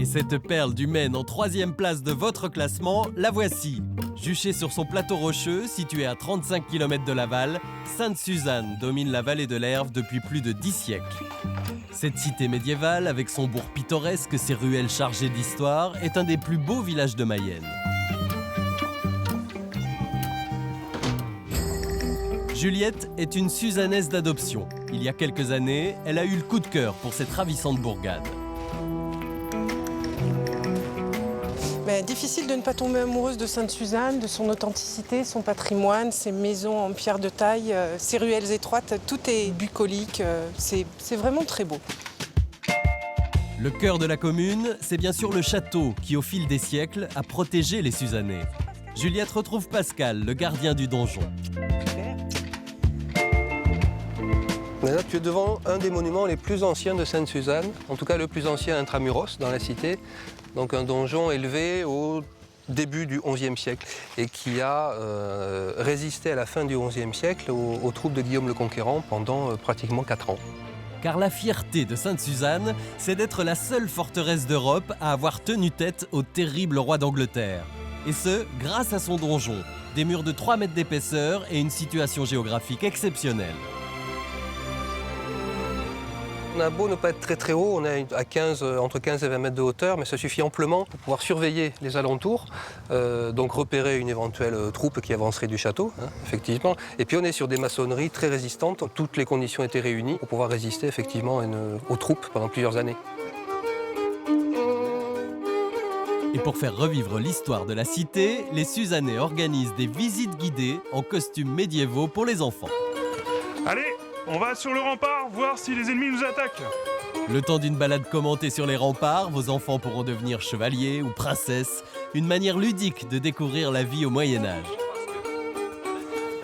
cette perle du Maine en 3e place de votre classement, la voici. Juchée sur son plateau rocheux, situé à 35 km de Laval, Sainte-Suzanne domine la vallée de l'Erve depuis plus de 10 siècles. Cette cité médiévale, avec son bourg pittoresque, ses ruelles chargées d'histoire, est un des plus beaux villages de Mayenne. Juliette est une Suzannaise d'adoption. Il y a quelques années, elle a eu le coup de cœur pour cette ravissante bourgade. Mais difficile de ne pas tomber amoureuse de Sainte-Suzanne, de son authenticité, son patrimoine, ses maisons en pierre de taille, ses ruelles étroites, tout est bucolique, c'est vraiment très beau. Le cœur de la commune, c'est bien sûr le château qui, au fil des siècles, a protégé les Suzannais. Juliette retrouve Pascal, le gardien du donjon. Là, tu es devant un des monuments les plus anciens de Sainte-Suzanne, en tout cas le plus ancien intramuros dans la cité. Donc un donjon élevé au début du XIe siècle et qui a résisté à la fin du XIe siècle aux troupes de Guillaume le Conquérant pendant pratiquement 4 ans. Car la fierté de Sainte-Suzanne, c'est d'être la seule forteresse d'Europe à avoir tenu tête au terrible roi d'Angleterre. Et ce, grâce à son donjon, des murs de 3 mètres d'épaisseur et une situation géographique exceptionnelle. On a beau ne pas être très haut, on est à entre 15 et 20 mètres de hauteur, mais ça suffit amplement pour pouvoir surveiller les alentours, donc repérer une éventuelle troupe qui avancerait du château, hein, effectivement. Et puis on est sur des maçonneries très résistantes, toutes les conditions étaient réunies pour pouvoir résister effectivement aux troupes pendant plusieurs années. Et pour faire revivre l'histoire de la cité, les Suzannais organisent des visites guidées en costumes médiévaux pour les enfants. Allez, on va sur le rempart, voir si les ennemis nous attaquent. Le temps d'une balade commentée sur les remparts, vos enfants pourront devenir chevaliers ou princesses. Une manière ludique de découvrir la vie au Moyen-Âge.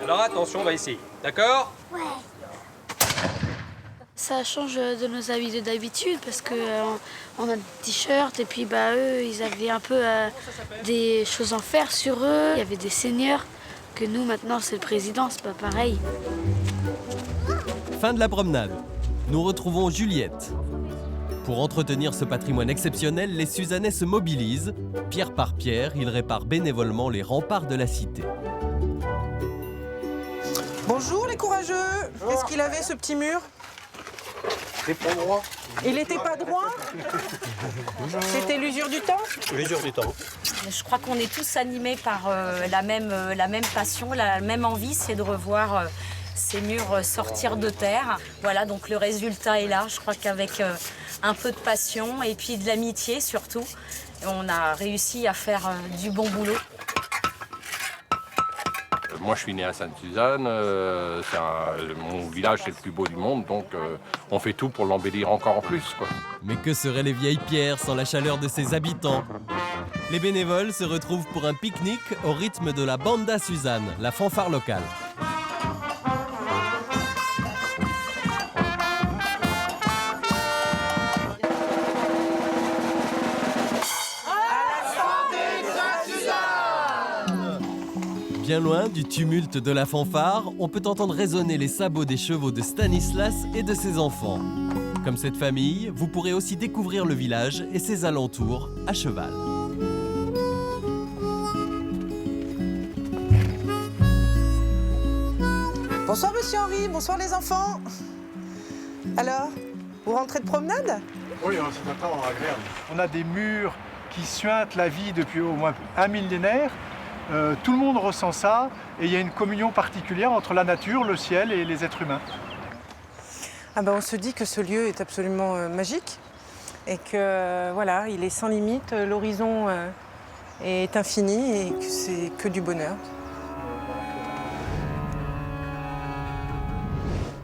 Alors attention, on va essayer. D'accord ? Ouais. Ça change de nos habits d'habitude parce qu'on a des t-shirts et puis eux, ils avaient un peu des choses en fer sur eux. Il y avait des seigneurs que nous, maintenant, c'est le président, c'est pas pareil. Fin de la promenade. Nous retrouvons Juliette. Pour entretenir ce patrimoine exceptionnel, les Suzannais se mobilisent. Pierre par pierre, ils réparent bénévolement les remparts de la cité. Bonjour les courageux. Qu'est-ce qu'il avait ce petit mur? C'est pas droit. Il n'était pas droit? C'était l'usure du temps? L'usure du temps. Je crois qu'on est tous animés par la même passion, la même envie, c'est de revoir ces murs sortir de terre. Voilà, donc le résultat est là. Je crois qu'avec un peu de passion et puis de l'amitié surtout, on a réussi à faire du bon boulot. Moi, je suis né à Sainte-Suzanne, mon village c'est le plus beau du monde, donc on fait tout pour l'embellir encore plus, quoi. Mais que seraient les vieilles pierres sans la chaleur de ses habitants? Les bénévoles se retrouvent pour un pique-nique au rythme de la Banda Suzanne, la fanfare locale. Bien loin du tumulte de la fanfare, on peut entendre résonner les sabots des chevaux de Stanislas et de ses enfants. Comme cette famille, vous pourrez aussi découvrir le village et ses alentours à cheval. Bonsoir Monsieur Henri, bonsoir les enfants. Alors, vous rentrez de promenade? Oui, c'est un temps agréable. On a des murs qui suintent la vie depuis au moins un millénaire. Tout le monde ressent ça et il y a une communion particulière entre la nature, le ciel et les êtres humains. On se dit que ce lieu est absolument magique et que voilà, il est sans limite, l'horizon est infini et que c'est que du bonheur.